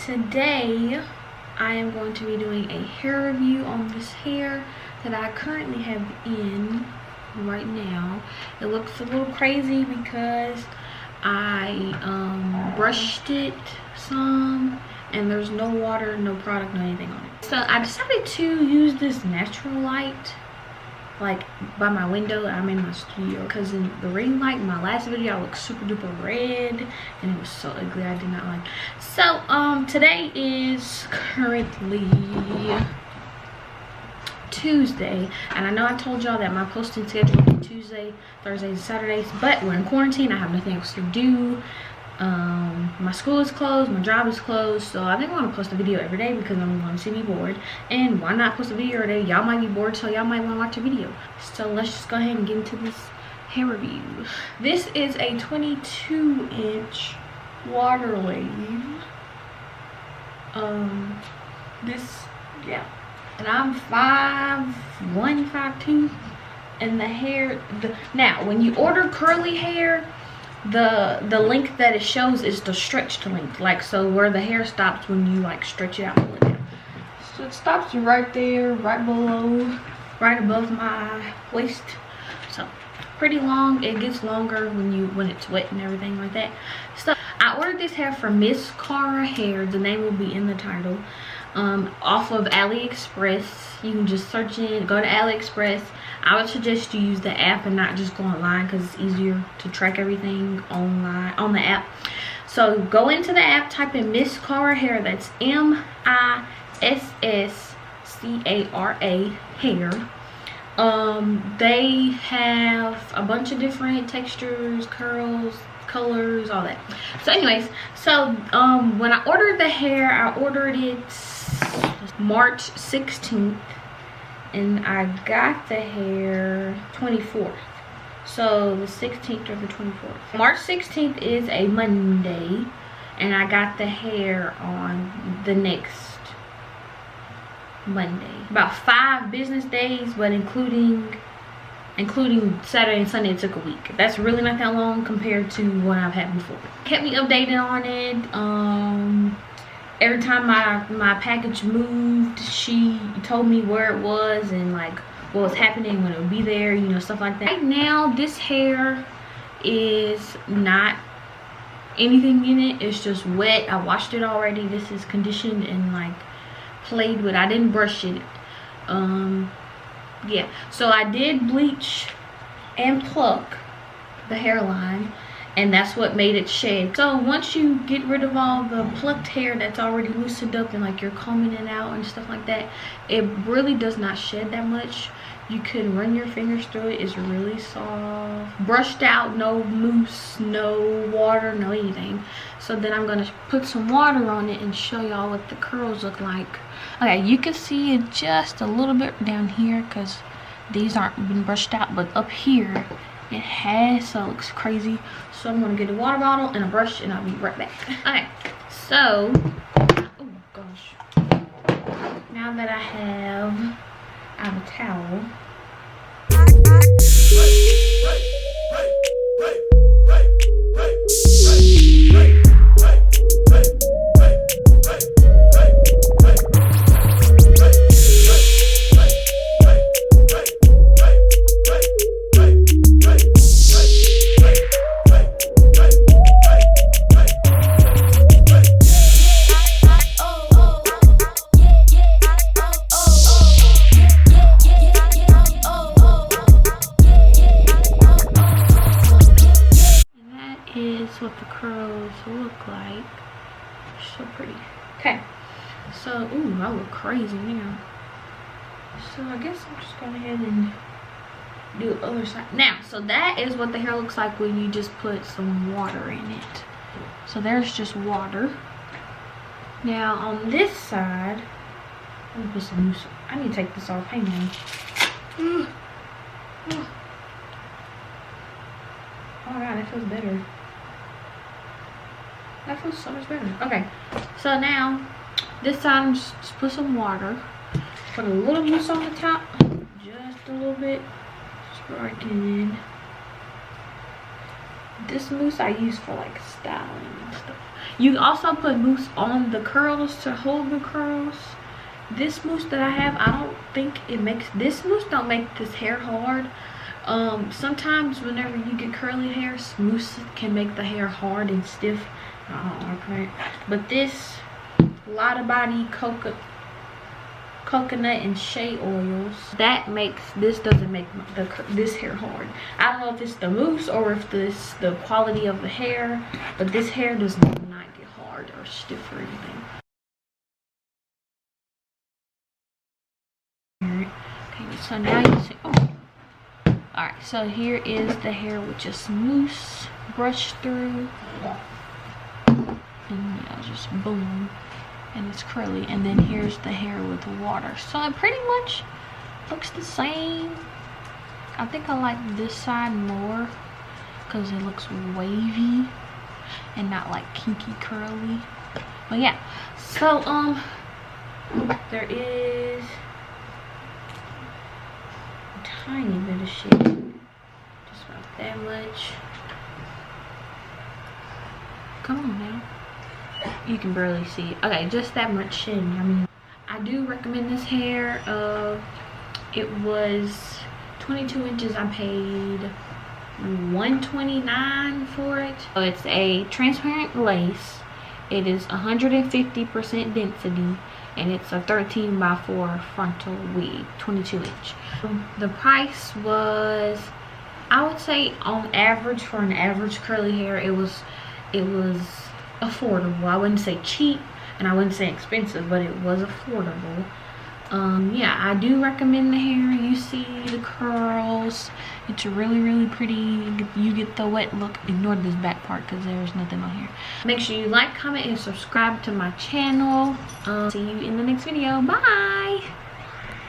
today I am going to be doing a hair review on this hair that I currently have in right now. It looks a little crazy because I brushed it some and there's no water, no product, no anything on it. So I decided to use this natural light like by my window. I'm in my studio because in the ring light in my last video I looked super duper red and it was so ugly. I did not like. So today is currently Tuesday, and I know I told y'all that my posting schedule will be Tuesday, Thursdays, and Saturdays, but we're in quarantine. I have nothing else to do. My school is closed, my job is closed, so I think I'm gonna post a video every day because I'm going to be bored. And why not post a video every day? Y'all might be bored, so y'all might want to watch a video. So let's just go ahead and get into this hair review. This is a 22-inch water wave. Yeah, and I'm 5'1", 5'2", and the hair. Now, when you order curly hair, the length that it shows is the stretched length, like so where the hair stops when you like stretch it out and pull it down. So it stops right there, right below, right above my waist. So pretty long. It gets longer when it's wet and everything like that. So I ordered this hair from Miss Cara Hair. The name will be in the title. Off of AliExpress. You can just search in, go to AliExpress. I would suggest you use the app and not just go online because it's easier to track everything online on the app. So go into the app, type in Miss Cara Hair. That's MISSCARA hair. They have a bunch of different textures, curls, colors, all that. So anyways, so when I ordered the hair, I ordered it March 16th. And I got the hair 24th. So the 16th or the 24th. March 16th is a Monday. And I got the hair on the next Monday. About 5 business days, but including Saturday and Sunday, it took a week. That's really not that long compared to what I've had before. Kept me updated on it. Every time my package moved, she told me where it was and like what was happening when it would be there, you know, stuff like that. Right now, this hair is not anything in it. It's just wet. I washed it already. This is conditioned and like played with. I didn't brush it. Yeah, so I did bleach and pluck the hairline, and that's what made it shed. So once you get rid of all the plucked hair that's already loosened up and like you're combing it out and stuff like that, it really does not shed that much. You can run your fingers through it. It's really soft, brushed out, no mousse, no water, no anything. So then I'm gonna put some water on it and show y'all what the curls look like. Okay, you can see it just a little bit down here because these aren't been brushed out, but up here it has, so it looks crazy. So I'm gonna get a water bottle and a brush and I'll be right back. Okay, so oh gosh, now that I have a towel, what the curls look like. So pretty. Okay, so ooh, I look crazy now. So I guess I'm just going ahead and do the other side now. So that is what the hair looks like when you just put some water in it. So there's just water. Now on this side, let me put some mousse. I need to take this off. Hang on. Oh my god, that feels better. That feels so much better. Okay, so now this time just put some water. Put a little mousse on the top, just a little bit. Sprinkling in. This mousse I use for like styling and stuff. You can also put mousse on the curls to hold the curls. This mousse that I have, I don't think it makes, this mousse don't make this hair hard. Sometimes whenever you get curly hair, mousse can make the hair hard and stiff. I don't like that. But this Lotta Body coconut and shea oils, that makes, this doesn't make this hair hard. I don't know if it's the mousse or if this the quality of the hair, but this hair does not get hard or stiff or anything. Okay, so now you see, oh, all right, so here is the hair with just mousse brushed through, and yeah, just boom, and it's curly. And then here's the hair with water, so it pretty much looks the same. I think I like this side more because it looks wavy and not like kinky curly. But yeah, so there is a tiny bit of shit, just about that much. Come on now, you can barely see it. Okay, just that much shedding. I mean, I do recommend this hair. It was 22 inches. I paid $129 for it. So it's a transparent lace. It is 150% density, and it's a 13x4 frontal wig, 22 inch. The price was, I would say on average, for an average curly hair, it was affordable. I wouldn't say cheap and I wouldn't say expensive, but it was affordable. Yeah, I do recommend the hair. You see the curls, it's really pretty. You get the wet look. Ignore this back part because there's nothing on here. Make sure you like, comment, and subscribe to my channel. See you in the next video. Bye.